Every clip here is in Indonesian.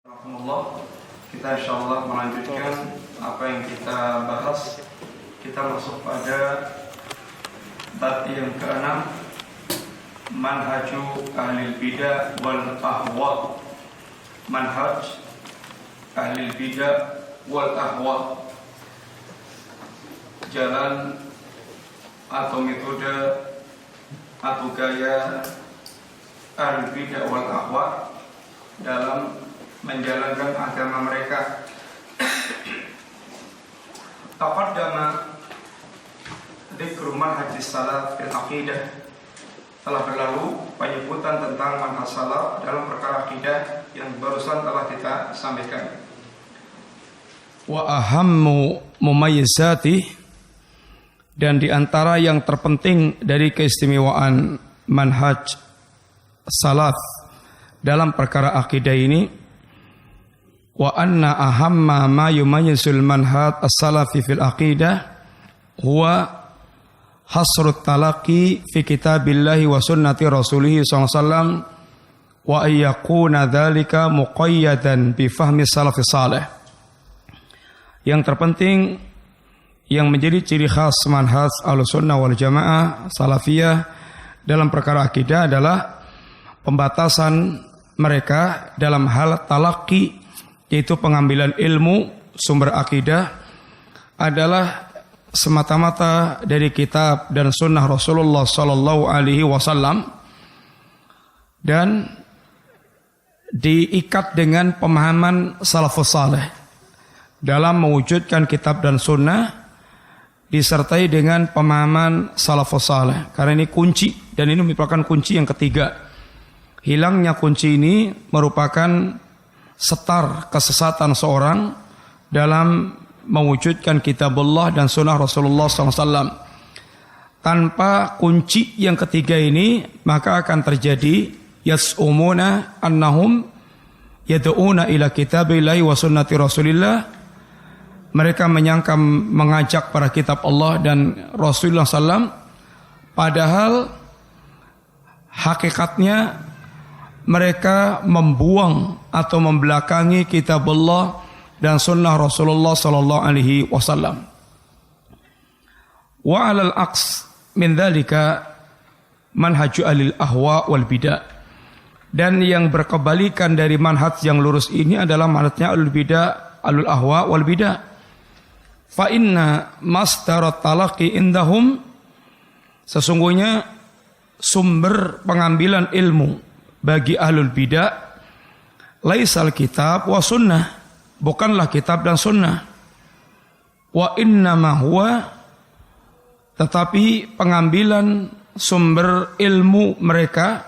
Alhamdulillah, kita insyaallah melanjutkan apa yang kita bahas. Kita masuk pada bab yang ke-6, manhaju ahli bidah wal ahwa. Manhaj ahli bidah wal ahwa, jalan atau metode atau gaya ahli bidah wal ahwa dalam menjalankan agama mereka. Taqaddama dzikru manhaj salaf fil aqidah. Telah berlalu penyebutan tentang manhaj salaf dalam perkara akidah yang barusan telah kita sampaikan. Wa ahammu mumayyizati, dan di antara yang terpenting dari keistimewaan manhaj salaf dalam perkara akidah ini, wa anna ahamma ma yumayyizul manhaj as-salafi fil aqidah huwa hasrut talaqi fi kitabillahi wa sunnati rasulih sallallahu alaihi wasallam wa ayyakuna dzalika muqayyadan bi fahmi salafi salih. Yang terpenting yang menjadi ciri khas manhaj Ahlussunnah wal Jamaah Salafiyah dalam perkara akidah adalah pembatasan mereka dalam hal talaqi, yaitu pengambilan ilmu sumber akidah adalah semata-mata dari kitab dan sunnah Rasulullah sallallahu alaihi wasallam dan diikat dengan pemahaman salafus saleh dalam mewujudkan kitab dan sunnah, disertai dengan pemahaman salafus saleh. Karena ini kunci, dan ini merupakan kunci yang ketiga. Hilangnya kunci ini merupakan setar kesesatan seorang dalam mewujudkan kitabullah dan sunnah Rasulullah SAW. Tanpa kunci yang ketiga ini, maka akan terjadi yas'umuna annahum yad'una ila kitabillahi wa sunnati rasulillah. Mereka menyangka mengajak para kitab Allah dan Rasulullah SAW, padahal hakikatnya mereka membuang atau membelakangi kitab Allah dan sunnah Rasulullah sallallahu alaihi wasallam. Wa 'alal aqs min dzalika manhaju alil ahwa wal bidah. Dan yang berkebalikan dari manhaj yang lurus ini adalah manhajnya alul bidah, alul ahwa wal bidah. Fa inna masdarat talaqi indahum, sesungguhnya sumber pengambilan ilmu bagi ahlul bidah laisal kitab wa sunnah, bukanlah kitab dan sunnah. Wa innama huwa, tetapi pengambilan sumber ilmu mereka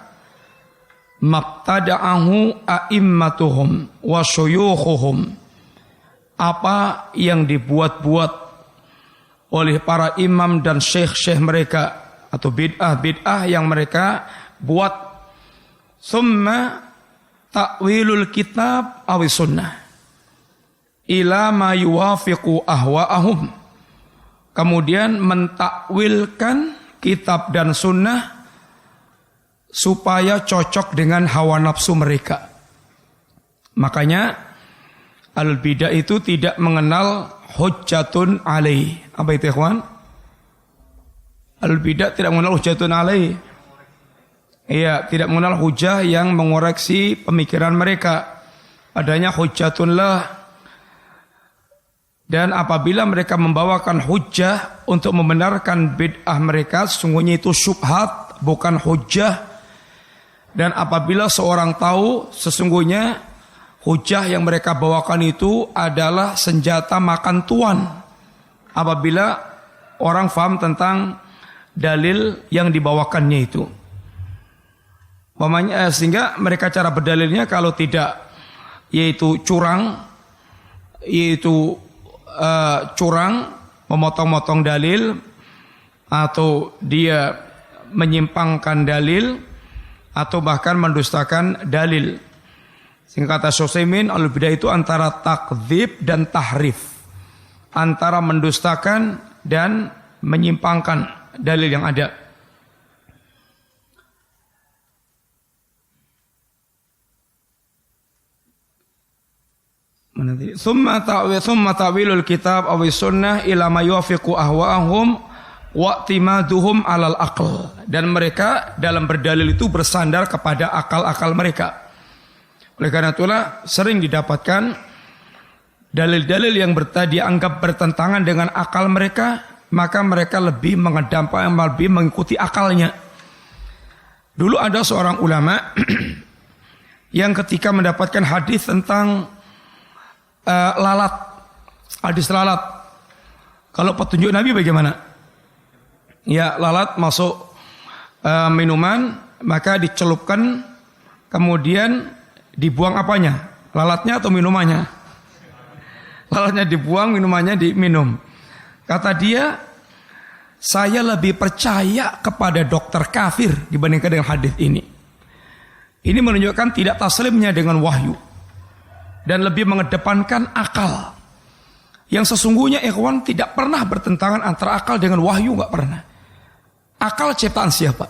mabtada'ahu a'immatuhum wa syuyukhuhum, apa yang dibuat-buat oleh para imam dan syekh-syekh mereka, atau bid'ah-bid'ah yang mereka buat. Summa ta'wilul kitab awi sunnah ila ma yuwafiqu ahwa'ahum, kemudian mentakwilkan kitab dan sunnah supaya cocok dengan hawa nafsu mereka. Makanya al-bidah itu tidak mengenal hujjatun alaih. Apa itu ikhwan? Al-bidah tidak mengenal hujjatun alaih. Iya, tidak mengenal hujah yang mengoreksi pemikiran mereka. Adanya hujjatullah. Dan apabila mereka membawakan hujah untuk membenarkan bid'ah mereka, sesungguhnya itu syubhat, bukan hujah. Dan apabila seorang tahu sesungguhnya hujah yang mereka bawakan itu adalah senjata makan tuan, apabila orang faham tentang dalil yang dibawakannya itu. Sehingga mereka cara berdalilnya kalau tidak yaitu curang, memotong-motong dalil, atau dia menyimpangkan dalil, atau bahkan mendustakan dalil. Sehingga kata Syutsaimin, al-bidah itu antara takdzib dan tahrif, antara mendustakan dan menyimpangkan dalil yang ada. Thumma ta'wilul kitab aw sunnah ila ma yuwafiqu ahwa'ahum wa timaduhum 'alal aql. Dan mereka dalam berdalil itu bersandar kepada akal-akal mereka. Oleh karena itulah sering didapatkan dalil-dalil yang dianggap bertentangan dengan akal mereka, maka mereka lebih mengedepankan, lebih mengikuti akalnya. Dulu ada seorang ulama yang ketika mendapatkan hadis tentang lalat, hadis lalat, kalau petunjuk Nabi bagaimana? Ya, lalat masuk minuman, maka dicelupkan, kemudian dibuang apanya? Lalatnya atau minumannya? Lalatnya dibuang, minumannya diminum. Kata dia, saya lebih percaya kepada dokter kafir dibandingkan dengan hadis ini. Ini menunjukkan tidak taslimnya dengan wahyu dan lebih mengedepankan akal. Yang sesungguhnya ikhwan tidak pernah bertentangan antara akal dengan wahyu, enggak pernah. Akal ciptaan siapa?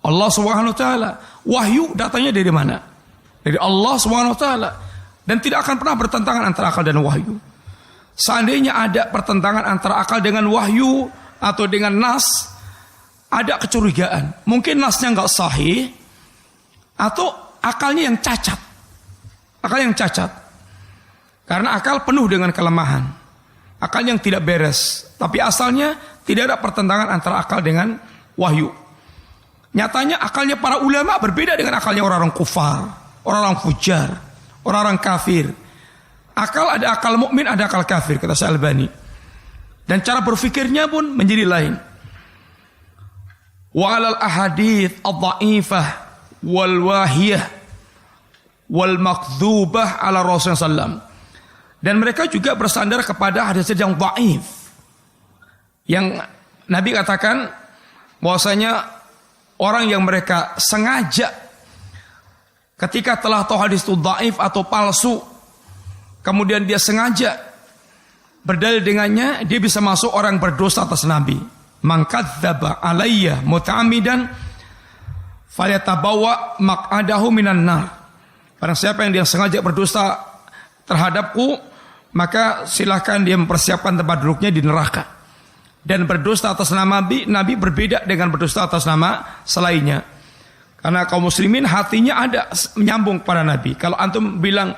Allah Subhanahu wa taala. Wahyu datangnya dari mana? Dari Allah Subhanahu wa taala. Dan tidak akan pernah bertentangan antara akal dan wahyu. Seandainya ada pertentangan antara akal dengan wahyu atau dengan nas, ada kecurigaan. Mungkin nasnya enggak sahih atau akalnya yang cacat. Akal yang cacat. Karena akal penuh dengan kelemahan. Akal yang tidak beres. Tapi asalnya tidak ada pertentangan antara akal dengan wahyu. Nyatanya akalnya para ulama berbeda dengan akalnya orang-orang kufar, orang-orang fujar, orang-orang kafir. Akal ada akal mukmin, ada akal kafir, kata Syalbani. Dan cara berfikirnya pun menjadi lain. Wa 'alal ahadits ad-dha'ifah wal wahiyah wal makdzubah 'ala Rasulullah sallam. Dan mereka juga bersandar kepada hadis yang dhaif. Yang Nabi katakan bahwasanya orang yang mereka sengaja ketika telah tahu hadis itu dhaif atau palsu, kemudian dia sengaja berdalil dengannya, dia bisa masuk orang berdosa atas Nabi. Man kadzdzaba alayya muta'ammidan falyatabawwa maq'adahu minan nar. Barang siapa yang dia sengaja berdosa terhadapku, maka silakan dia mempersiapkan tempat duduknya di neraka. Dan berdosa atas nama Nabi berbeda dengan berdosa atas nama selainnya. Karena kaum muslimin hatinya ada menyambung kepada Nabi. Kalau antum bilang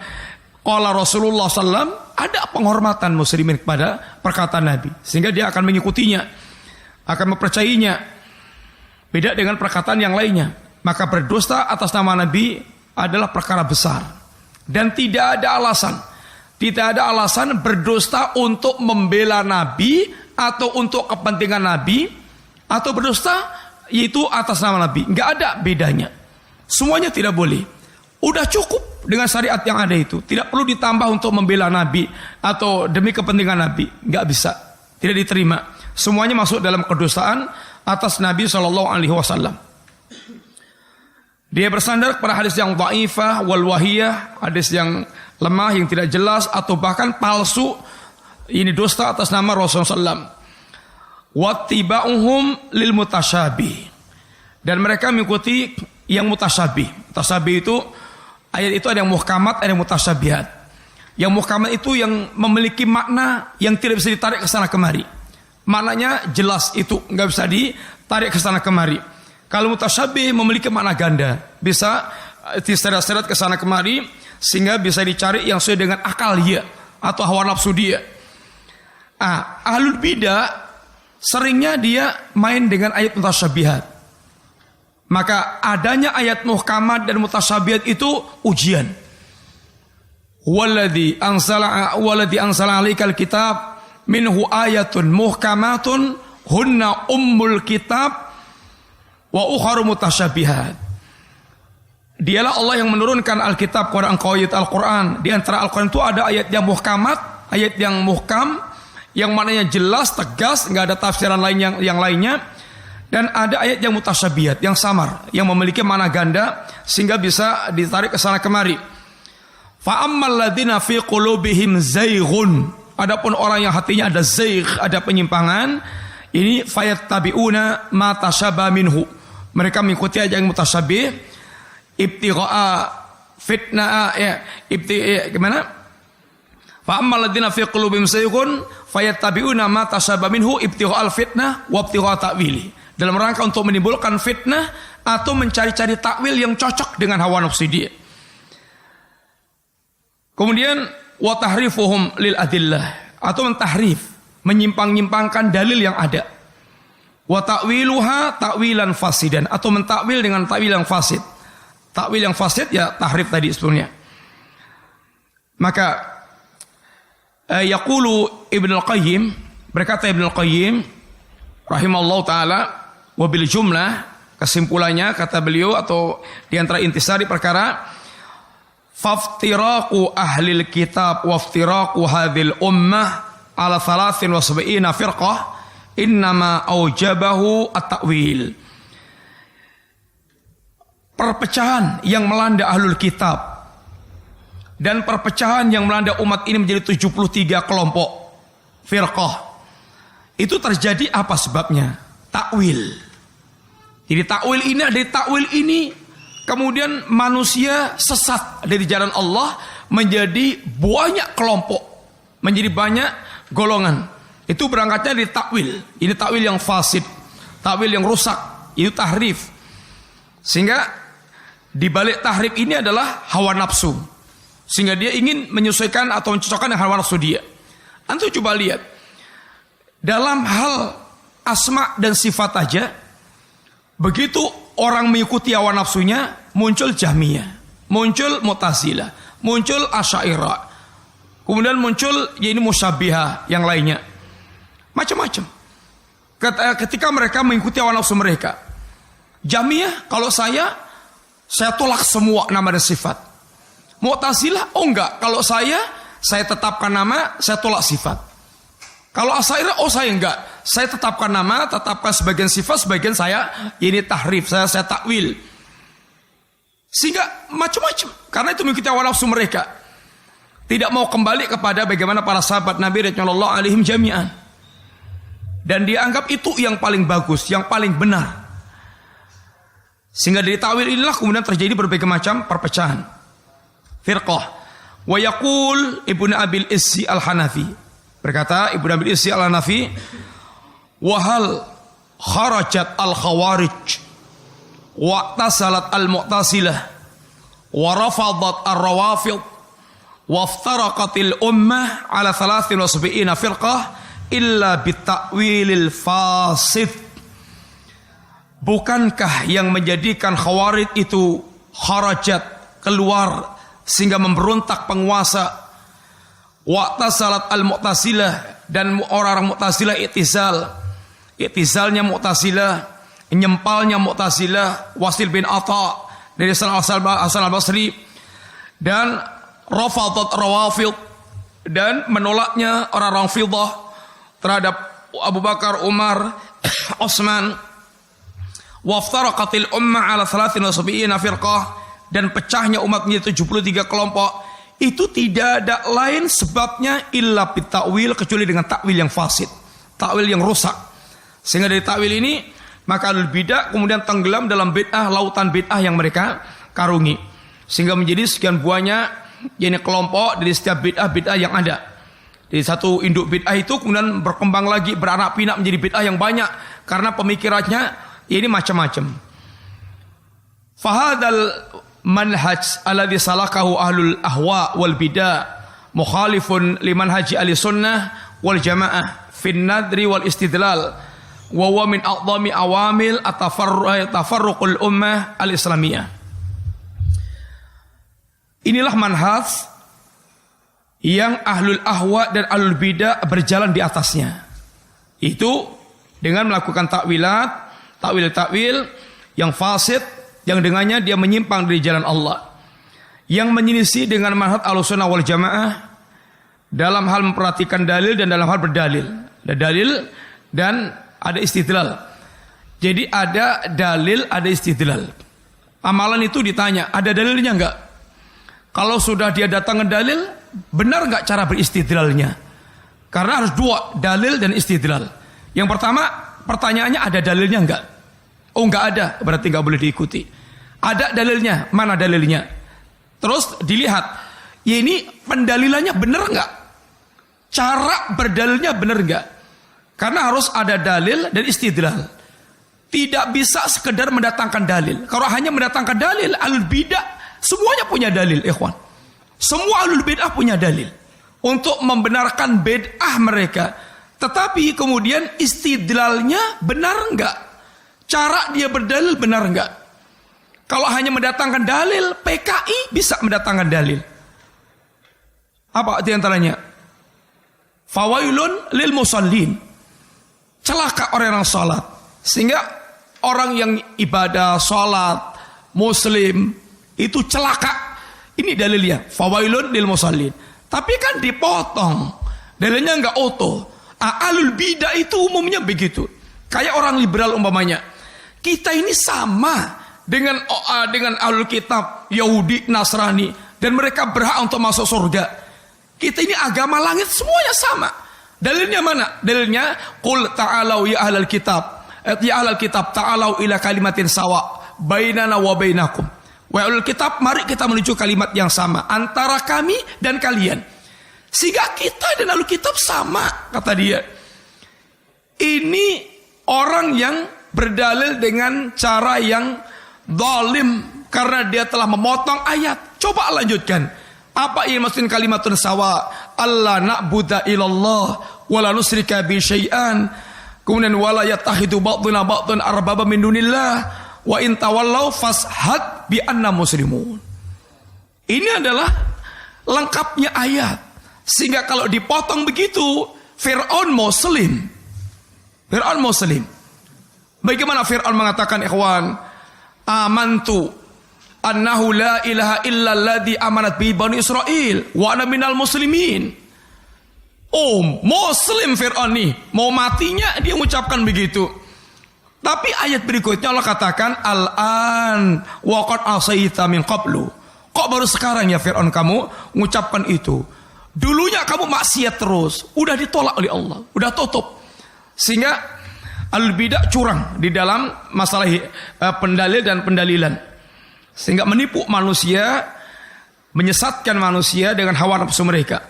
qala Rasulullah sallam, ada penghormatan muslimin kepada perkataan Nabi, sehingga dia akan mengikutinya, akan mempercayainya. Beda dengan perkataan yang lainnya. Maka berdosa atas nama Nabi adalah perkara besar. Dan tidak ada alasan. Tidak ada alasan berdusta untuk membela Nabi atau untuk kepentingan Nabi, atau berdusta yaitu atas nama Nabi. Enggak ada bedanya. Semuanya tidak boleh. Udah cukup dengan syariat yang ada itu. Tidak perlu ditambah untuk membela Nabi atau demi kepentingan Nabi. Enggak bisa. Tidak diterima. Semuanya masuk dalam kedustaan atas Nabi SAW. Dia bersandar kepada hadis yang dhaifah wal wahiyah, hadis yang lemah, yang tidak jelas atau bahkan palsu. Ini dusta atas nama Rasulullah SAW. Wattiba'uhum lil mutasyabih. Dan mereka mengikuti yang mutasyabih. Mutasyabih itu, ayat itu ada yang muhkamat, ada yang mutasyabihat. Yang muhkamat itu yang memiliki makna yang tidak bisa ditarik ke sana kemari. Maknanya jelas itu, nggak bisa ditarik ke sana kemari. Kalau mutasyabih memiliki makna ganda, bisa diseret-seret ke sana kemari, sehingga bisa dicari yang sesuai dengan akal dia atau hawa nafsu dia. Ahlul bidah seringnya dia main dengan ayat mutasyabihat. Maka adanya ayat muhkamat dan mutasyabihat itu ujian. Walladzi anzala 'alaikal kitab minhu ayatun muhkamatun hunna ummul kitab wa ukharu mutasyabihat. Dialah Allah yang menurunkan Alkitab kepada engkau, ayat Al-Quran. Di antara Al-Quran itu ada ayat yang muhkamat, ayat yang muhkam, yang maknanya jelas, tegas, nggak ada tafsiran lain yang lainnya. Dan ada ayat yang mutasyabihat, yang samar, yang memiliki makna ganda, sehingga bisa ditarik ke sana kemari. Fa'ammal ladzina fi qulubihim zayghun. Adapun orang yang hatinya ada zaygh, ada penyimpangan, ini fayattabi'una ma tashabaha minhu. Mereka mengikuti ayat yang mutasyabih, ibtigha'a fitnah gimana? Fa ammal ladzina fi qulubihim zayghun fayattabi'una ma tashabaha minhu ibtigha'al fitnah wa ibtigha'a ta'wili. Dalam rangka untuk menimbulkan fitnah atau mencari-cari takwil yang cocok dengan hawa nafsu dia. Kemudian wa tahrifuhum lil adillah, atau mentahrif, menyimpang-nyimpangkan dalil yang ada. Wa ta'wiluha ta'wilan fasidan, atau mentakwil dengan takwil yang fasid. Takwil yang fasid ya tahrif tadi sebelumnya. Maka yaqulu Ibnu Al-Qayyim, berkata Ibnu Al-Qayyim rahimallahu taala, wa bil jumlah, kesimpulannya kata beliau atau di antara intisari perkara, faftiraku ahlil kitab waftiraku hadhil ummah ala 73 firqah innama aujabahu at-ta'wil. Perpecahan yang melanda ahlul kitab dan perpecahan yang melanda umat ini menjadi 73 kelompok firqah, itu terjadi apa sebabnya? Takwil. Jadi takwil ini, dari takwil ini kemudian manusia sesat dari jalan Allah menjadi banyak kelompok, menjadi banyak golongan. Itu berangkatnya dari takwil. Ini takwil yang fasid, takwil yang rusak, itu tahrif. Sehingga di balik tahrif ini adalah hawa nafsu. Sehingga dia ingin menyesuaikan atau mencocokkan dengan hawa nafsu dia. Antum coba lihat, dalam hal asma dan sifat aja, begitu orang mengikuti hawa nafsunya, muncul Jahmiyah, muncul Mu'tazilah, muncul Asy'ariyah, kemudian muncul musyabbiha yang lainnya, macam-macam. Ketika mereka mengikuti hawa nafsu mereka, Jahmiyah, kalau saya tolak semua nama dan sifat. Mu'tazilah, oh enggak, kalau saya tetapkan nama, saya tolak sifat. Kalau Asy'ariyah, oh saya enggak, saya tetapkan nama, tetapkan sebagian sifat, sebagian saya ini tahrif, saya takwil. Sehingga macam-macam, karena itu mengikuti hawa nafsu mereka. Tidak mau kembali kepada bagaimana para sahabat Nabi radhiyallahu alaihim jami'an. Dan dianggap itu yang paling bagus, yang paling benar. Sehingga dari takwil inilah kemudian terjadi berbagai macam perpecahan. Firqah. Wa yaqul Ibnu Abil Izzi Al-Hanafi. Berkata Ibnu Abil Izzi Al-Hanafi, wahal kharajat al-khawarij wa tasalat al-mu'tasilah wa rafadat ar-rawafid wa iftaraqatil ummah ala 73 firqah illa bitakwilil fasid. Bukankah yang menjadikan khawarij itu kharajat, keluar sehingga memberontak penguasa, waqtasalat al-mu'tasilah, dan orang-orang Mu'tazilah i'tizalnya Mu'tazilah, nyempalnya Mu'tazilah, Wasil bin Atha dari Hasan al-Basri, dan rafadat rawafid, dan menolaknya orang-orang Rafidhah terhadap Abu Bakar, Umar, Utsman. Waftaraqatil ummah ala 73 firqah, dan pecahnya umat menjadi 73 kelompok. Itu tidak ada lain sebabnya illa bitakwil, kecuali dengan takwil yang fasid, takwil yang rusak. Sehingga dari takwil ini maka ahlul bidah kemudian tenggelam dalam bid'ah, lautan bid'ah yang mereka karungi, sehingga menjadi sekian banyak kelompok dari setiap bid'ah yang ada. Dari satu induk bid'ah itu kemudian berkembang lagi, beranak pinak menjadi bid'ah yang banyak, karena pemikirannya ini macam-macam. Fahadal manhaj alladhi salakahu ahlul ahwa wal bidah mukhalifun liman haji ahli sunnah wal jamaah fin nadri wal istidlal wa huwa min a'dhami awamil tafarruqul ummah al-islamiyah. Inilah manhaj yang ahlul ahwa dan ahlul bidah berjalan di atasnya, itu dengan melakukan takwil yang fasid, yang dengannya dia menyimpang dari jalan Allah, yang menyelisih dengan manhaj Ahlussunnah wal Jamaah dalam hal memperhatikan dalil dan dalam hal berdalil. Ada dalil dan ada istidlal. Jadi ada dalil, ada istidlal. Amalan itu ditanya, ada dalilnya enggak? Kalau sudah dia datang ke dalil, benar enggak cara beristidlalnya? Karena harus dua, dalil dan istidlal. Yang pertama, pertanyaannya ada dalilnya enggak? Oh enggak ada, berarti enggak boleh diikuti. Ada dalilnya, mana dalilnya? Terus dilihat, ya ini pendalilannya benar nggak? Cara berdalilnya benar nggak? Karena harus ada dalil dan istidlal. Tidak bisa sekedar mendatangkan dalil. Kalau hanya mendatangkan dalil, ahlul bidah semuanya punya dalil, ikhwan. Semua ahlul bidah punya dalil untuk membenarkan bid'ah mereka. Tetapi kemudian istidlalnya benar enggak? Cara dia berdalil benar enggak? Kalau hanya mendatangkan dalil, PKI bisa mendatangkan dalil. Apa di antaranya? Fawailun lil musallin. Celaka orang yang salat. Sehingga orang yang ibadah, salat, muslim itu celaka. Ini dalilnya. Fawailun lil musallin. Tapi kan dipotong. Dalilnya enggak utuh. Ahlul bidah itu umumnya begitu. Kayak orang liberal umpamanya. Kita ini sama dengan ahlul kitab, Yahudi, Nasrani, dan mereka berhak untuk masuk surga. Kita ini agama langit semuanya sama. Dalilnya mana? Dalilnya qul ta'alau ya ahlal kitab. Ya ahlal kitab ta'alau ila kalimatin sawa bainana wa bainakum. Wa ahlul kitab, mari kita menuju kalimat yang sama antara kami dan kalian. Sehingga kita dan ahlul kitab sama, kata dia. Ini orang yang berdalil dengan cara yang zalim karena dia telah memotong ayat. Coba lanjutkan. Apa yang maksudin kalimatun sawa? Allah na'budu illallah wa la nusyrika bi syai'an. Kemudian wala yattakhidhu ba'duna ba'dan arbaba min dunillah wa in tawallaw fashhad bi anna muslimun. Ini adalah lengkapnya ayat. Sehingga kalau dipotong begitu, Fir'aun muslim. Fir'aun muslim. Bagaimana Fir'aun mengatakan, ikhwan, amantu annahu la ilaha illa alladhi amanat bi bani Israel wa ana minal muslimin. Oh, muslim Fir'aun nih, mau matinya dia mengucapkan begitu. Tapi ayat berikutnya Allah katakan al-an wa qad asaita min qablu. Kok baru sekarang ya Fir'aun kamu mengucapkan itu? Dulunya kamu maksiat terus, udah ditolak oleh Allah, udah tutup. Sehingga al-bidah curang di dalam masalah pendalil dan pendalilan. Sehingga menipu manusia, menyesatkan manusia dengan hawa nafsu mereka.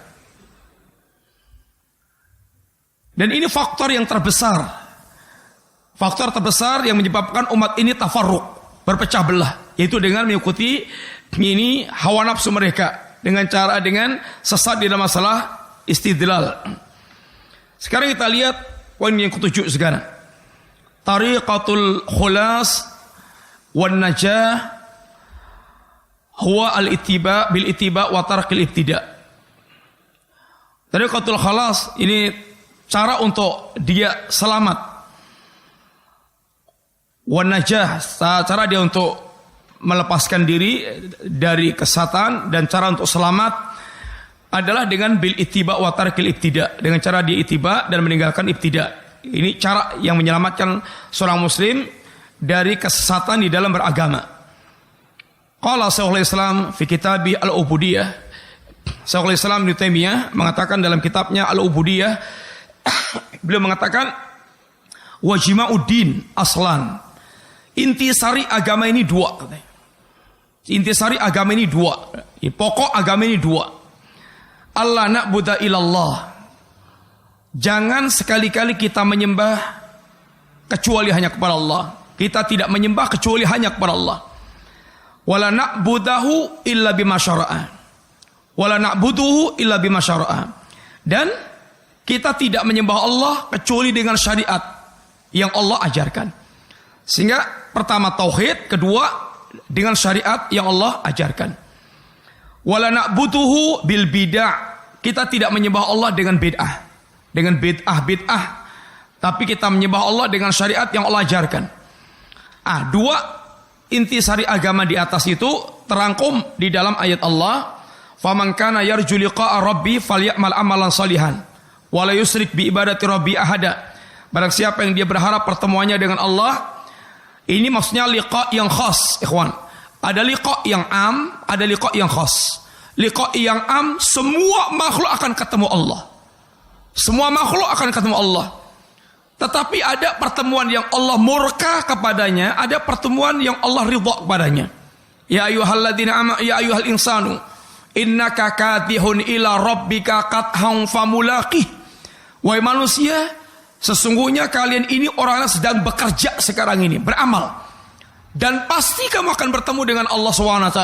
Dan ini faktor yang terbesar. Faktor terbesar yang menyebabkan umat ini tafarruq, berpecah belah, yaitu dengan mengikuti ini hawa nafsu mereka dengan sesat di dalam masalah istidlal. Sekarang kita lihat poin yang ketujuh sekarang. Tariqatul khulas wan najah huwa al-ittiba bil ittiba wa tarkil ibtida. Tariqatul khalas ini cara untuk dia selamat. Wan najah, cara dia untuk melepaskan diri dari kesesatan, dan cara untuk selamat adalah dengan bil ittiba wa tarkil ibtida, dengan cara dia ittiba dan meninggalkan ibtida. Ini cara yang menyelamatkan seorang muslim dari kesesatan di dalam beragama. Qala Syekhul Islam fi kitabi Al-Ubudiyah. Syekhul Islam Ibnu Taimiyah mengatakan dalam kitabnya Al-Ubudiyah, beliau mengatakan wajima'uddin aslan. Intisari agama ini dua, katanya. Intisari agama ini dua. Pokok agama ini dua. Allah na'budu ilallah. Jangan sekali-kali kita menyembah kecuali hanya kepada Allah. Kita tidak menyembah kecuali hanya kepada Allah. Wala na'budahu illa bima syara'a. Wala na'buduhu illa bima syara'a. Dan kita tidak menyembah Allah kecuali dengan syariat yang Allah ajarkan. Sehingga pertama tauhid, kedua dengan syariat yang Allah ajarkan. Wala na'buduhu bil bid'ah. Kita tidak menyembah Allah dengan bid'ah. Dengan bid'ah. Tapi kita menyembah Allah dengan syariat yang Allah ajarkan. Dua intisari agama di atas itu terangkum di dalam ayat Allah. Faman kana yarju liqa'a rabbi falyamal amalan salihan wa la yusyrik bi ibadati rabbi ahada. Barang siapa yang dia berharap pertemuannya dengan Allah, ini maksudnya liqa yang khas, ikhwan. Ada liqa yang am, ada liqa yang khas. Liqa yang am, semua makhluk akan ketemu Allah. Semua makhluk akan ketemu Allah. Tetapi ada pertemuan yang Allah murka kepadanya, ada pertemuan yang Allah ridha kepadanya. Ya ayyuhalladzina amanu ya ayyuhal insanu innaka kadhihun ila rabbika qadhan famulaqih. Wahai manusia, sesungguhnya kalian ini orang yang sedang bekerja sekarang ini, beramal. Dan pasti kamu akan bertemu dengan Allah SWT.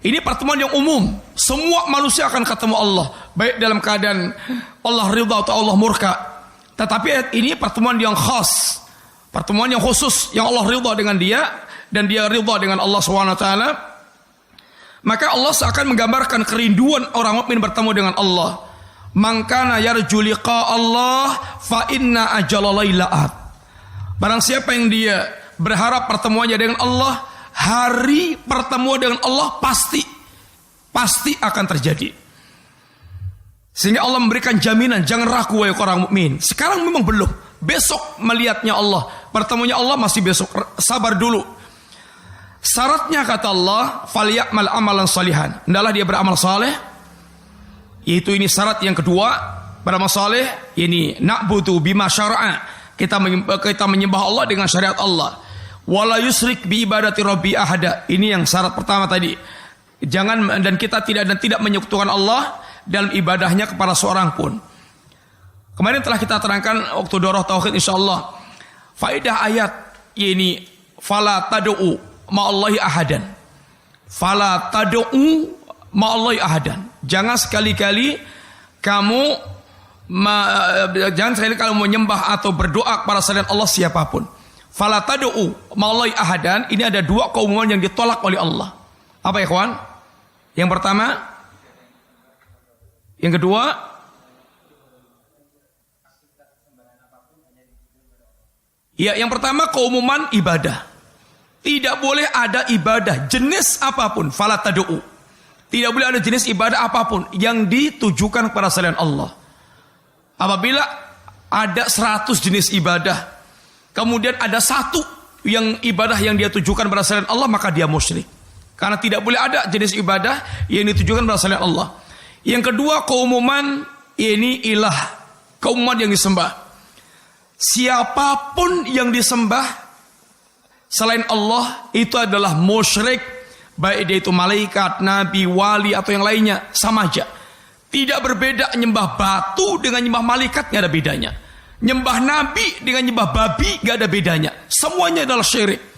Ini pertemuan yang umum. Semua manusia akan ketemu Allah, baik dalam keadaan Allah ridha atau Allah murka. Tetapi ayat ini pertemuan yang khas, pertemuan yang khusus, yang Allah ridha dengan dia dan dia ridha dengan Allah SWT. Maka Allah akan menggambarkan kerinduan orang mukmin bertemu dengan Allah. Man kana yarju liqa Allah fa inna ajala lailaat. Barang siapa yang dia berharap pertemuannya dengan Allah, hari pertemuan dengan Allah pasti akan terjadi. Sehingga Allah memberikan jaminan, jangan ragu wahai orang mukmin. Sekarang memang belum, besok melihatnya Allah, pertemuannya Allah masih besok, sabar dulu. Syaratnya kata Allah, falyamal amalan salihan. Hendaklah dia beramal saleh. Yaitu ini syarat yang kedua, beramal saleh. Ini na'budu bima syara'a. Kita menyembah Allah dengan syariat Allah. Wala yusrik bi ibadati rabbi ahada. Ini yang syarat pertama tadi. Jangan dan kita tidak menyekutukan Allah dalam ibadahnya kepada seorang pun. Kemarin telah kita terangkan waktu Daurah Tauhid insyaallah. Faedah ayat ini fala tad'u ma'allahi ahadan. Fala tad'u ma'allahi ahadan. Jangan sekali-kali kamu menyembah atau berdoa kepada selain Allah siapapun. Fala tad'u ma'allahi ahadan. Ini ada dua keumuman yang ditolak oleh Allah. Apa ya kawan? Yang pertama, yang kedua, ya yang pertama keumuman ibadah. Tidak boleh ada ibadah jenis apapun, fala tad'u. Tidak boleh ada jenis ibadah apapun yang ditujukan kepada selain Allah. Apabila ada 100 jenis ibadah, kemudian ada satu yang ibadah yang dia tujukan kepada selain Allah, maka dia musyrik. Karena tidak boleh ada jenis ibadah yang ditujukan kepada selain Allah. Yang kedua, keumuman ini ilah, keumuman yang disembah. Siapapun yang disembah selain Allah itu adalah musyrik, baik dia itu malaikat, nabi, wali atau yang lainnya, sama aja. Tidak berbeda nyembah batu dengan nyembah malaikat, nggak ada bedanya. Nyembah nabi dengan nyembah babi nggak ada bedanya. Semuanya adalah syirik.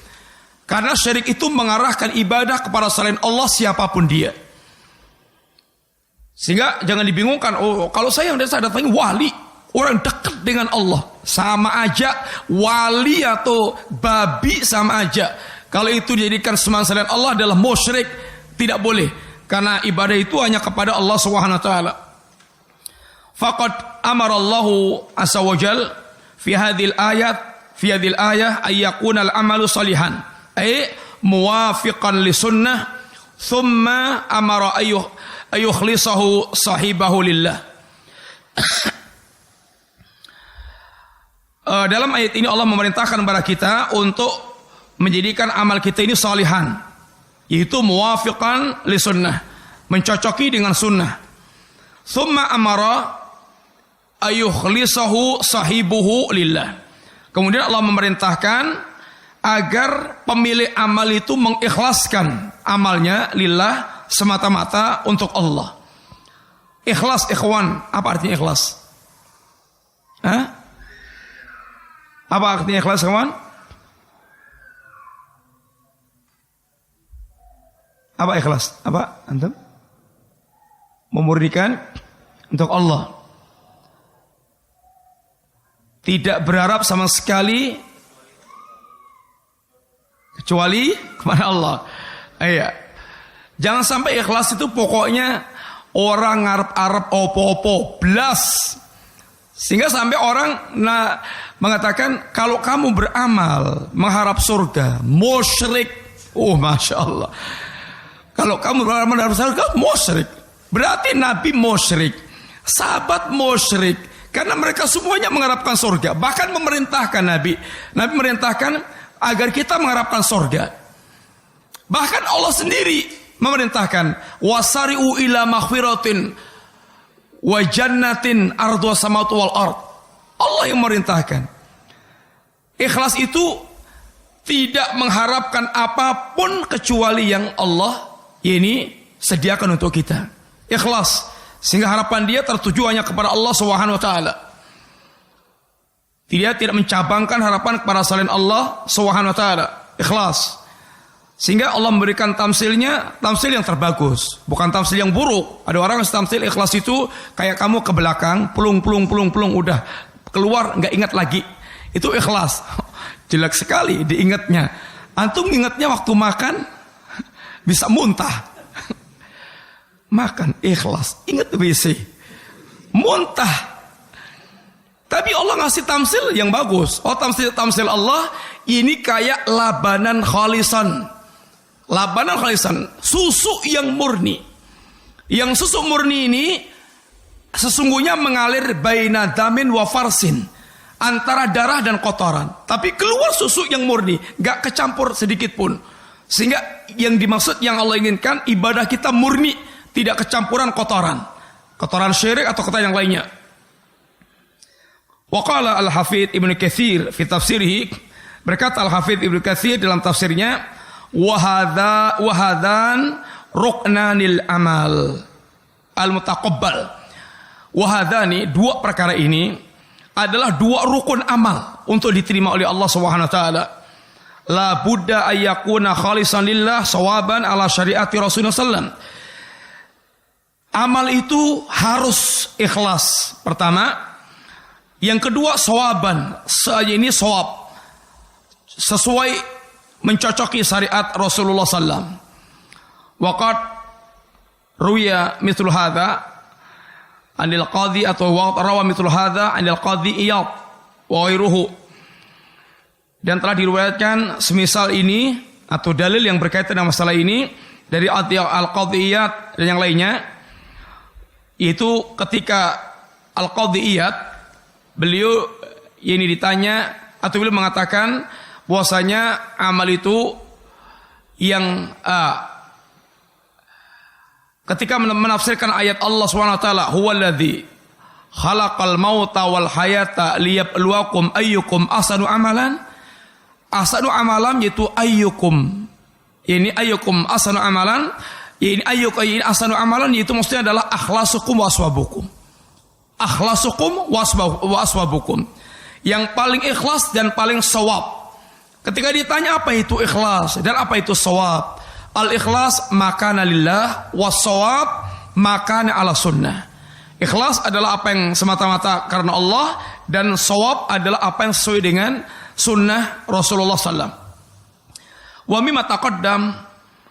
Karena syirik itu mengarahkan ibadah kepada selain Allah siapapun dia. Sehingga jangan dibingungkan, oh kalau saya datangi wali, orang dekat dengan Allah, sama aja wali atau babi sama aja. Kalau itu dijadikan sembahan selain Allah adalah musyrik, tidak boleh. Karena ibadah itu hanya kepada Allah Subhanahu wa taala. Faqad amarallahu azza wajal fi hadhil ayah ayyakuna al-amalu salihan, ay muwafiqan li sunnah, thumma amara ayukhlisahu sahibahu lillah. Dalam ayat ini Allah memerintahkan kepada kita untuk menjadikan amal kita ini salihan, yaitu muwafiqan li sunnah, mencocoki dengan sunnah. Thumma amara ayukhlisahu sahibuhu lillah. Kemudian Allah memerintahkan agar pemilik amal itu mengikhlaskan amalnya lillah, semata-mata untuk Allah. Ikhlas ikhwan, apa artinya ikhlas? Hah? Apa artinya ikhlas kawan? Apa ikhlas? Apa antum? Memurnikan untuk Allah. Tidak berharap sama sekali kecuali kepada Allah. Iya. Jangan sampai ikhlas itu pokoknya orang ngarep-arep opo-opo blas. Sehingga sampai orang mengatakan kalau kamu beramal mengharap surga, musyrik. Oh masya Allah. Kalau kamu beramal mengharap surga, musyrik. Berarti Nabi musyrik, sahabat musyrik. Karena mereka semuanya mengharapkan surga. Bahkan memerintahkan Nabi memerintahkan agar kita mengharapkan surga. Bahkan Allah sendiri memerintahkan wasari'u ila maghfiratin wa jannatin ardha samawati wal ard. Allah yang memerintahkan. Ikhlas itu tidak mengharapkan apapun kecuali yang Allah ini sediakan untuk kita. Ikhlas, sehingga harapan dia tertuju hanya kepada Allah Subhanahu wa taala. Dia tidak mencabangkan harapan kepada selain Allah Subhanahu wa taala. Ikhlas. Sehingga Allah memberikan tamsilnya, tamsil yang terbagus, bukan tamsil yang buruk. Ada orang yang tamsil ikhlas itu kayak kamu ke belakang, pelung, udah keluar nggak ingat lagi. Itu ikhlas. Jelek sekali diingatnya. Antum ingatnya waktu makan bisa muntah. Makan ikhlas, ingat WC, muntah. Tapi Allah ngasih tamsil yang bagus. Oh, tamsil Allah ini kayak labanan khalisan. Labanan khalisan, susu yang murni. Yang susu murni ini sesungguhnya mengalir baina damin wa farsin, antara darah dan kotoran. Tapi keluar susu yang murni, gak kecampur sedikit pun. Sehingga yang dimaksud, yang Allah inginkan, ibadah kita murni, tidak kecampuran kotoran. Kotoran syirik atau kotoran yang lainnya. Waqala Al-Hafidh Ibnu Katsir fi tafsirihi, berkata Al-Hafidh Ibnu Katsir dalam tafsirnya, wahadan ruknanil amal al-mutaqabbal. Wahadani, dua perkara ini adalah dua rukun amal untuk diterima oleh Allah Subhanahu wa taala. La budda ayyakuna khalisan lillah sawaban ala syariati Rasulullah sallam. Amal itu harus ikhlas. Pertama, yang kedua sawaban. Ini sawab, sesuai mencocoki syariat Rasulullah sallam. Waqad ruya mithlu hadza anil qadhi, atau rawa mithlu hadza anil qadhi Iyad wa ghairuhu. Dan telah diriwayatkan semisal ini atau dalil yang berkaitan dengan masalah ini dari Al-Qadhi Iyad dan yang lainnya. Yaitu ketika Al-Qadhi Iyad, beliau ini ditanya atau beliau mengatakan bahwasanya amal itu yang ketika menafsirkan ayat Allah SWT, huwaladzi khalaqal mauta wal hayata liyabluwakum ayyukum ahsanu amalan. Ahsanu amalan yaitu ayyukum. Ini ayyukum ahsanu amalan. Ini ayyukum ahsanu amalan yaitu maksudnya adalah akhlasukum wa aswabukum. Akhlasukum wa aswabukum. Yang paling ikhlas dan paling sawab. Ketika ditanya apa itu ikhlas dan apa itu sawab, al-ikhlas makana lillah, was-sawab makana ala sunnah. Ikhlas adalah apa yang semata-mata karena Allah, dan sawab adalah apa yang sesuai dengan sunnah Rasulullah sallam. Wa mimma taqaddam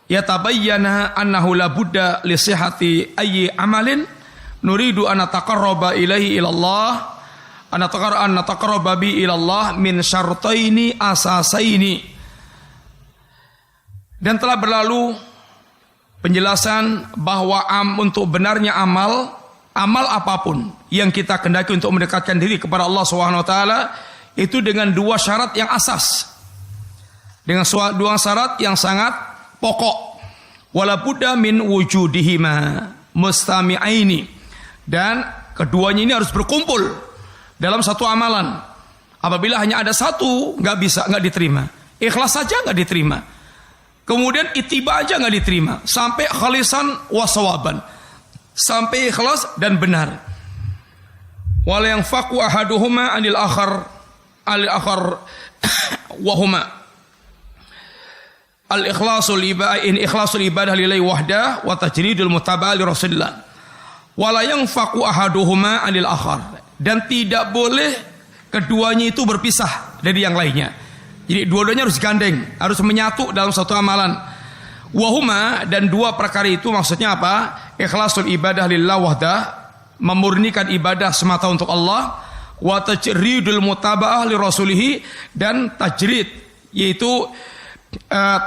yatabayyana annahu la budda li sihhati ayyi amalin nuridu an nataqarraba ilaihi ila Allah, an nataqarraba bi ila Allah min syartaini asasaini. Dan telah berlalu penjelasan bahwa untuk benarnya amal apapun yang kita kendaki untuk mendekatkan diri kepada Allah Subhanahu wa taala itu dengan dua syarat yang asas. Dengan dua syarat yang sangat pokok. Wala budda min wujudihima mustami'aini. Dan keduanya ini harus berkumpul dalam satu amalan. Apabila hanya ada satu, nggak diterima. Ikhlas saja nggak diterima. Kemudian ittiba aja nggak diterima. Sampai khalisan wasawaban. Sampai ikhlas dan benar. Wala yang faqu ahaduhuma anil akhar wahuma al-ikhlasul ibadah lillahi wahdah wa tajridul mutaba'ah li Rasulillah. Wala yang faqu ahaduhuma anil akhar, dan tidak boleh keduanya itu berpisah dari yang lainnya. Jadi dua-duanya harus gandeng, harus menyatu dalam satu amalan. Wahuma, dan dua perkara itu maksudnya apa? Ikhlasul ibadah lillahi wahdah, memurnikan ibadah semata untuk Allah. Wa tajridul mutaba'ah li Rasulih, dan tajrid yaitu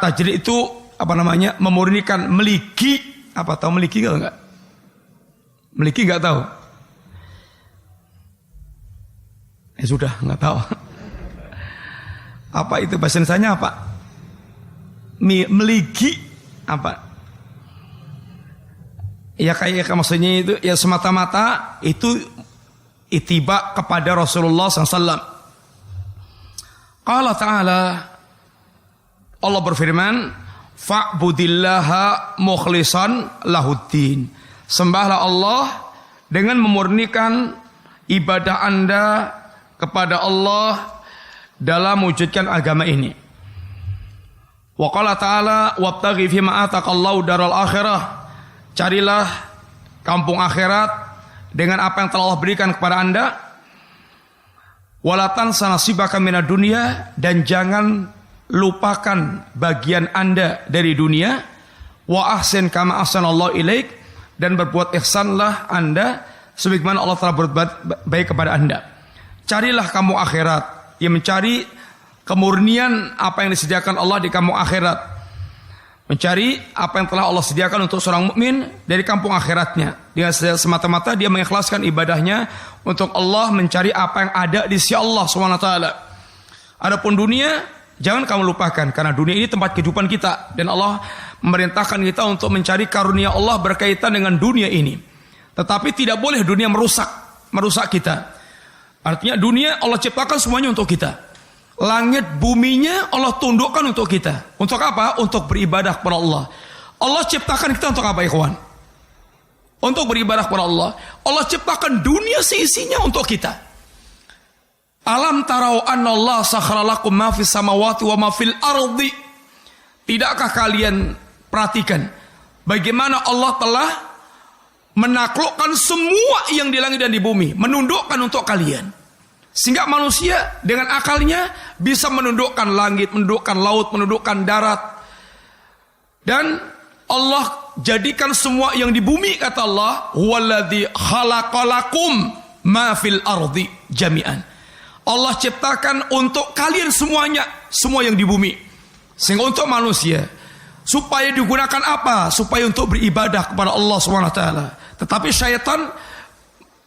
tajrid itu apa namanya? Memurnikan, meliki. Apa tahu meliki enggak? Meliki enggak tahu? Sudah enggak tahu. Apa itu bahasa Indonesianya apa? Meliki apa? Ya kayak maksudnya itu ya semata-mata itu ittiba kepada Rasulullah SAW. Qala ta'ala, Allah berfirman, fa'budillaha mukhlishan lahuddin. Sembahlah Allah dengan memurnikan ibadah Anda kepada Allah dalam mewujudkan agama ini. Wa qala ta'ala wabtaghi fima ataqallahu daral akhirah. Carilah kampung akhirat dengan apa yang telah Allah berikan kepada Anda. Wala tansa nasibaka minad dunya, dan jangan lupakan bagian Anda dari dunia. Wa ahsin kama ahsanallahu ilaik, dan berbuat ihsanlah Anda sebagaimana Allah telah berbuat baik kepada Anda. Carilah kamu akhirat, yang mencari kemurnian apa yang disediakan Allah di kampung akhirat, mencari apa yang telah Allah sediakan untuk seorang mukmin dari kampung akhiratnya. Dia semata-mata dia mengikhlaskan ibadahnya untuk Allah, mencari apa yang ada di sisi Allah SWT. Adapun dunia, jangan kamu lupakan, karena dunia ini tempat kehidupan kita, dan Allah memerintahkan kita untuk mencari karunia Allah berkaitan dengan dunia ini. Tetapi tidak boleh dunia merusak kita. Artinya dunia Allah ciptakan semuanya untuk kita. Langit buminya Allah tundukkan untuk kita. Untuk apa? Untuk beribadah kepada Allah. Allah ciptakan kita untuk apa, ikhwan? Untuk beribadah kepada Allah. Allah ciptakan dunia seisinya untuk kita. Alam tarau annallaha sakhkhara lakum ma fis samawati wa ma fil ardi. Tidakkah kalian perhatikan bagaimana Allah telah menaklukkan semua yang di langit dan di bumi, menundukkan untuk kalian. Sehingga manusia dengan akalnya bisa menundukkan langit, menundukkan laut, menundukkan darat. Dan Allah jadikan semua yang di bumi, kata Allah, huwaladzi khalaqalakum ma fil ardi jami'an. Allah ciptakan untuk kalian semuanya, semua yang di bumi. Sehingga untuk manusia, supaya digunakan apa? Supaya untuk beribadah kepada Allah SWT. Tetapi syaitan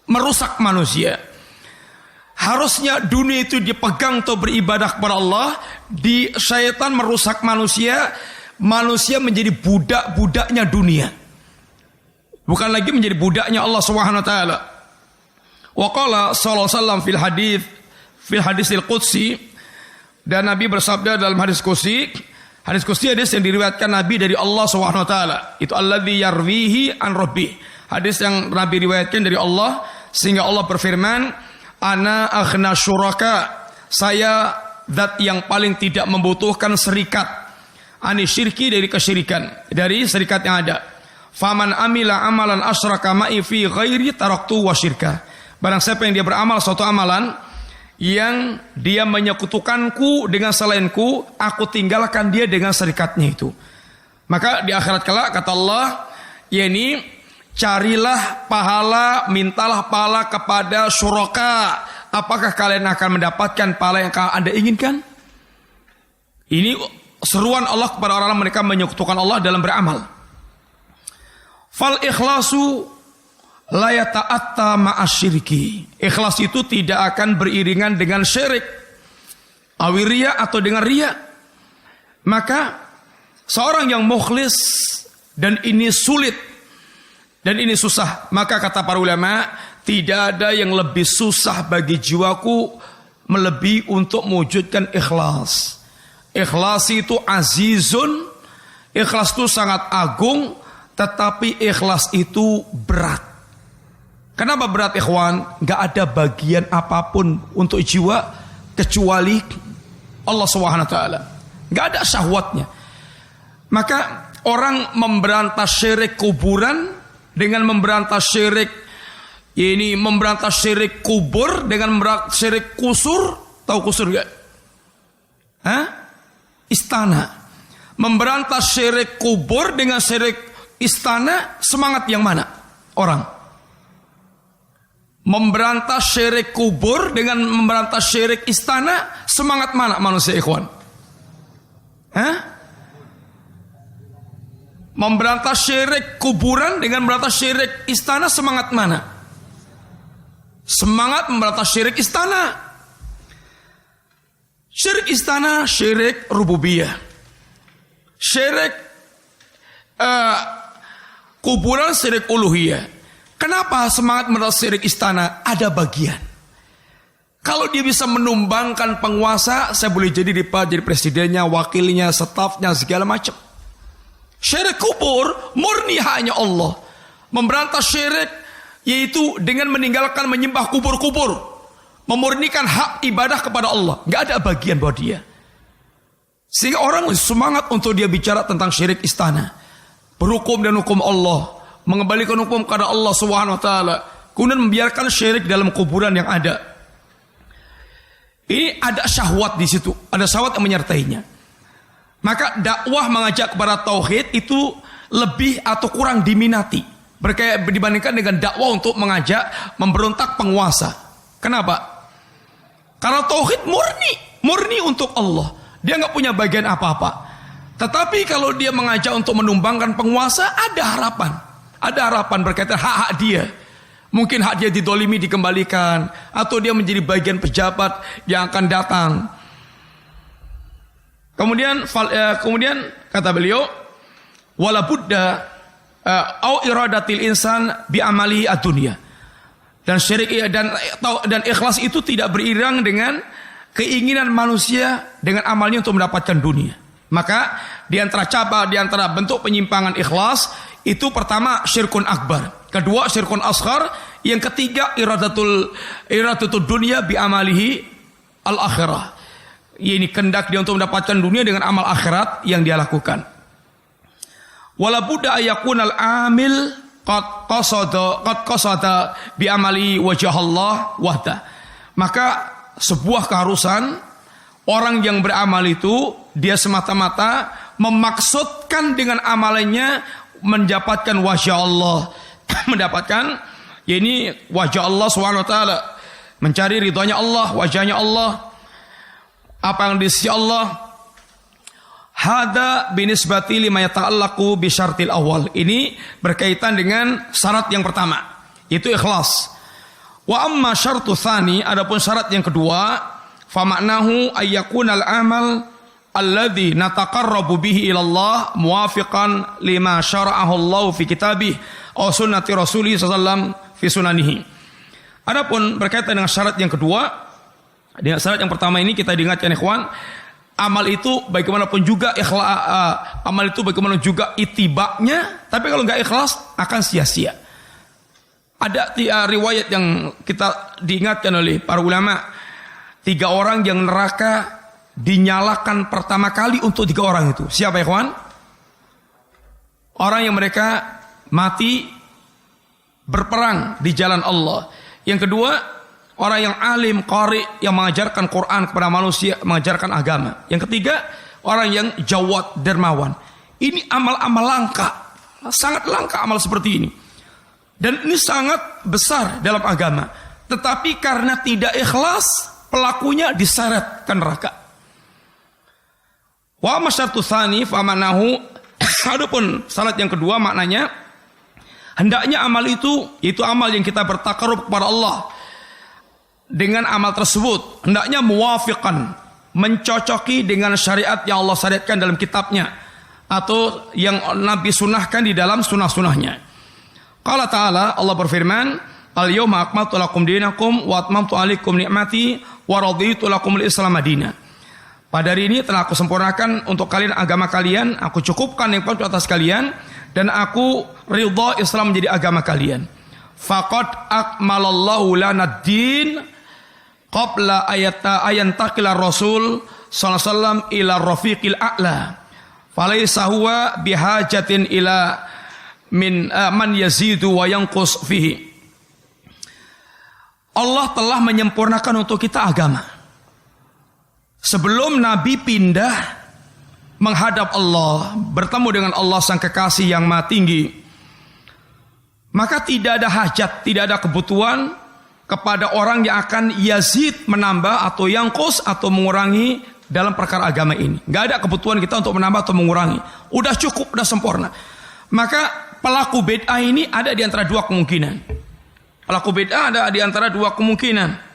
merusak manusia. Harusnya dunia itu dipegang untuk beribadah kepada Allah. Di syaitan merusak manusia. Manusia menjadi budak-budaknya dunia, bukan lagi menjadi budaknya Allah SWT. Wa qala sallallahu alaihi wasallam fil hadisil qudsi, dan Nabi bersabda dalam hadis qudsi. Hadis qudsi hadis yang diriwayatkan Nabi dari Allah SWT. Itu alladzi yarwihi an rabbih. Hadis yang Nabi riwayatkan dari Allah, sehingga Allah berfirman, ana akhna syuraka, saya zat yang paling tidak membutuhkan serikat, ani syirki, dari kesyirikan, dari serikat yang ada. Faman amila amalan asyraka ma'i fi ghairi taraktu wa syirka. Barang siapa yang dia beramal suatu amalan yang dia menyekutukanku dengan selainku, aku tinggalkan dia dengan serikatnya itu. Maka di akhirat kelak, kata Allah, yakni carilah pahala, mintalah pahala kepada syuraka. Apakah kalian akan mendapatkan pahala yang Anda inginkan? Ini seruan Allah kepada orang-orang mereka menyekutukan Allah dalam beramal. Fal ikhlasu la yata'atta ma'asyirki. Ikhlas itu tidak akan beriringan dengan syirik, awiria atau dengan riya. Maka seorang yang mukhlis, dan ini sulit dan ini susah, maka kata para ulama, tidak ada yang lebih susah bagi jiwaku melebihi untuk mewujudkan ikhlas. Ikhlas itu azizun, ikhlas itu sangat agung, tetapi ikhlas itu berat. Kenapa berat, ikhwan? Gak ada bagian apapun untuk jiwa kecuali Allah SWT. Gak ada syahwatnya. Maka orang memberantas syirik kuburan dengan memberantas syirik, ini memberantas syirik kubur dengan memberantas syirik kusur. Tahu kusur gak? Istana. Memberantas syirik kubur dengan syirik istana, semangat yang mana orang? Memberantas syirik kubur dengan memberantas syirik istana, semangat mana manusia, ikhwan? Memberantas syirik kuburan dengan memberantas syirik istana, semangat mana? Semangat memberantas syirik istana. Syirik istana, syirik rububiyah. Syirik kuburan, syirik uluhiyah. Kenapa semangat memberantas syirik istana? Ada bagian. Kalau dia bisa menumbangkan penguasa, saya boleh jadi presidennya, wakilnya, stafnya, segala macam. Syirik kubur murni hanya Allah. Memberantas syirik yaitu dengan meninggalkan menyembah kubur-kubur, memurnikan hak ibadah kepada Allah. Nggak ada bagian buat dia. Sehingga orang semangat untuk dia bicara tentang syirik istana, berhukum dan hukum Allah, mengembalikan hukum kepada Allah Subhanahu wa taala, kemudian membiarkan syirik dalam kuburan yang ada. Ini ada syahwat di situ, ada syahwat yang menyertainya. Maka dakwah mengajak kepada tauhid itu lebih atau kurang diminati dibandingkan dengan dakwah untuk mengajak memberontak penguasa. Kenapa? Karena tauhid murni untuk Allah. Dia nggak punya bagian apa-apa. Tetapi kalau dia mengajak untuk menumbangkan penguasa, ada harapan berkaitan hak-hak dia. Mungkin hak dia didolimi dikembalikan, atau dia menjadi bagian pejabat yang akan datang. Kemudian kata beliau, wala budda au iradatil insan bi amali ad-dunya. Dan syirik dan ikhlas itu tidak beriring dengan keinginan manusia dengan amalnya untuk mendapatkan dunia. Maka di antara bentuk penyimpangan ikhlas itu pertama syirkun akbar, kedua syirkun asghar, yang ketiga iradatul dunya bi amalihi al akhirah. Ini kendak dia untuk mendapatkan dunia dengan amal akhirat yang dia lakukan. Wala budda ayakunal amil qad qasada bi amali wajah Allah wahda. Maka sebuah keharusan orang yang beramal itu dia semata-mata memaksudkan dengan amalannya mendapatkan wajah Allah, mendapatkan ini wajah Allah SWT, mencari ridhonya Allah, wajahnya Allah, apa yang di sisi Allah. Hada binisbati lima yata'allaqu bi syartil awal. Ini berkaitan dengan syarat yang pertama, itu ikhlas. Wa amma syartu tsani, adapun syarat yang kedua, fa ma'nahu ayyakunal amal alladzi nataqarrabu bihi ila Allah muwafiqan lima syara'ahu Allah fi kitabih aw sunnati rasulih sallallahu alaihi wasallam fi sunanihi. Adapun berkaitan dengan syarat yang kedua, dengan syarat yang pertama ini kita diingatkan ikhwan, amal itu bagaimanapun juga amal itu bagaimana juga itibaknya, tapi kalau enggak ikhlas akan sia-sia. Ada riwayat yang kita diingatkan oleh para ulama, 3 orang yang neraka dinyalakan pertama kali untuk 3 orang itu. Siapa ya kawan? Orang yang mereka mati berperang di jalan Allah. Yang kedua, orang yang alim, qari, yang mengajarkan Quran kepada manusia, mengajarkan agama. Yang ketiga, orang yang jawad, dermawan. Ini amal-amal langka, sangat langka amal seperti ini. Dan ini sangat besar dalam agama. Tetapi karena tidak ikhlas, pelakunya diseret ke neraka. Wa masyartu tsani fa manahu, adapun syarat yang kedua maknanya hendaknya amal itu amal yang kita bertakarub kepada Allah. Dengan amal tersebut hendaknya muwafiqan, mencocoki dengan syariat yang Allah syariatkan dalam kitabnya atau yang Nabi sunahkan di dalam sunah-sunahnya. Qala ta'ala, Allah berfirman, al-yawma akmaltu lakum dinakum wa atmamtu alaikum ni'mati wa raditu lakum al-islam madina. Pada hari ini telah aku sempurnakan untuk kalian agama kalian, aku cukupkan yang paling atas kalian, dan aku ridha Islam menjadi agama kalian. Faqad akmalallahu lana ad-din qabla ayantakila Rasul sallallahu alaihi wasallam ila rafiqil a'la. Falaysa huwa bihajatin ila min man yazidu wa yanqus fihi. Allah telah menyempurnakan untuk kita agama. Sebelum Nabi pindah menghadap Allah, bertemu dengan Allah sang kekasih yang maha tinggi, maka tidak ada hajat, tidak ada kebutuhan kepada orang yang akan yazid, menambah atau yanqus atau mengurangi dalam perkara agama ini. Gak ada kebutuhan kita untuk menambah atau mengurangi. Udah cukup, udah sempurna. Maka pelaku bid'ah ini ada di antara 2 kemungkinan. Pelaku bid'ah ada di antara 2 kemungkinan.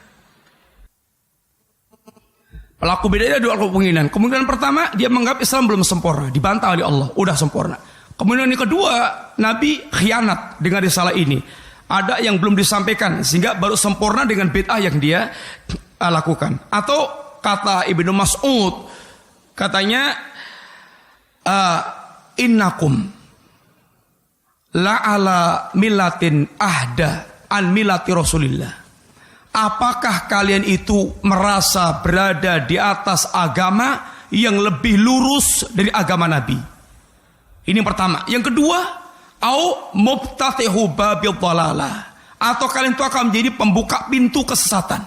Pelaku bid'ah ada 2 kemungkinan. Kemungkinan pertama, dia menganggap Islam belum sempurna, dibantah oleh Allah, udah sempurna. Kemudian yang kedua, Nabi khianat dengan risalah ini. Ada yang belum disampaikan sehingga baru sempurna dengan bid'ah yang dia lakukan. Atau kata Ibnu Mas'ud, katanya innakum la ala millatin ahda an millati Rasulillah. Apakah kalian itu merasa berada di atas agama yang lebih lurus dari agama Nabi? Ini yang pertama. Yang kedua, au mubtatihu babil dhalalah, atau kalian itu akan menjadi pembuka pintu kesesatan.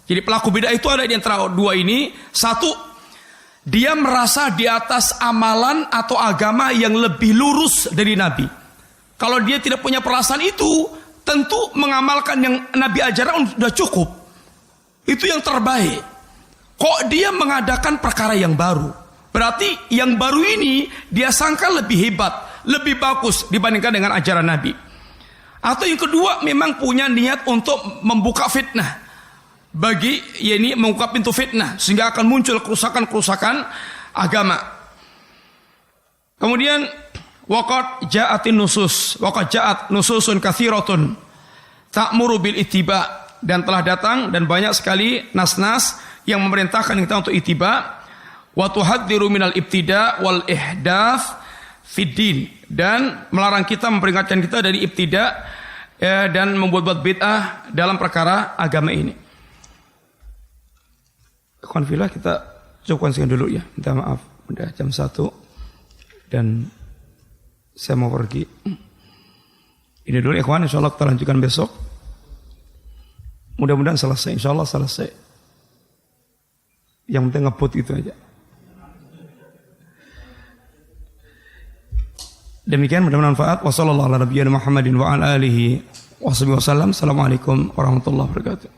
Jadi pelaku bid'ah itu ada di antara dua ini. Satu, dia merasa di atas amalan atau agama yang lebih lurus dari Nabi. Kalau dia tidak punya perasaan itu, tentu mengamalkan yang Nabi ajarkan sudah cukup. Itu yang terbaik. Kok dia mengadakan perkara yang baru? Berarti yang baru ini dia sangka lebih hebat, lebih bagus dibandingkan dengan ajaran Nabi. Atau yang kedua, memang punya niat untuk membuka fitnah, bagi yakni membuka pintu fitnah sehingga akan muncul kerusakan-kerusakan agama. Kemudian waqad ja'atin nusus, waqad ja'at nususun katsiratun ta'muru bil ittiba, dan telah datang dan banyak sekali nas-nas yang memerintahkan kita untuk ittiba, wa tuhadziru minal ibtida wal ihdath fid din, dan melarang kita, memperingatkan kita dari ibtida dan membuat-buat bid'ah dalam perkara agama ini. Konfilah kita cukupkan sekian dulu ya. Minta maaf, udah jam 1 dan saya mau pergi. Ini dulu ikhwan, insyaallah kita lanjutkan besok. Mudah-mudahan selesai, insyaallah selesai. Yang penting ngebut itu aja. Demikian, mudah-mudahan manfaat. Wassallallahu ala nabiyina Muhammadin wa ala alihi wasallam. Assalamualaikum warahmatullahi wabarakatuh.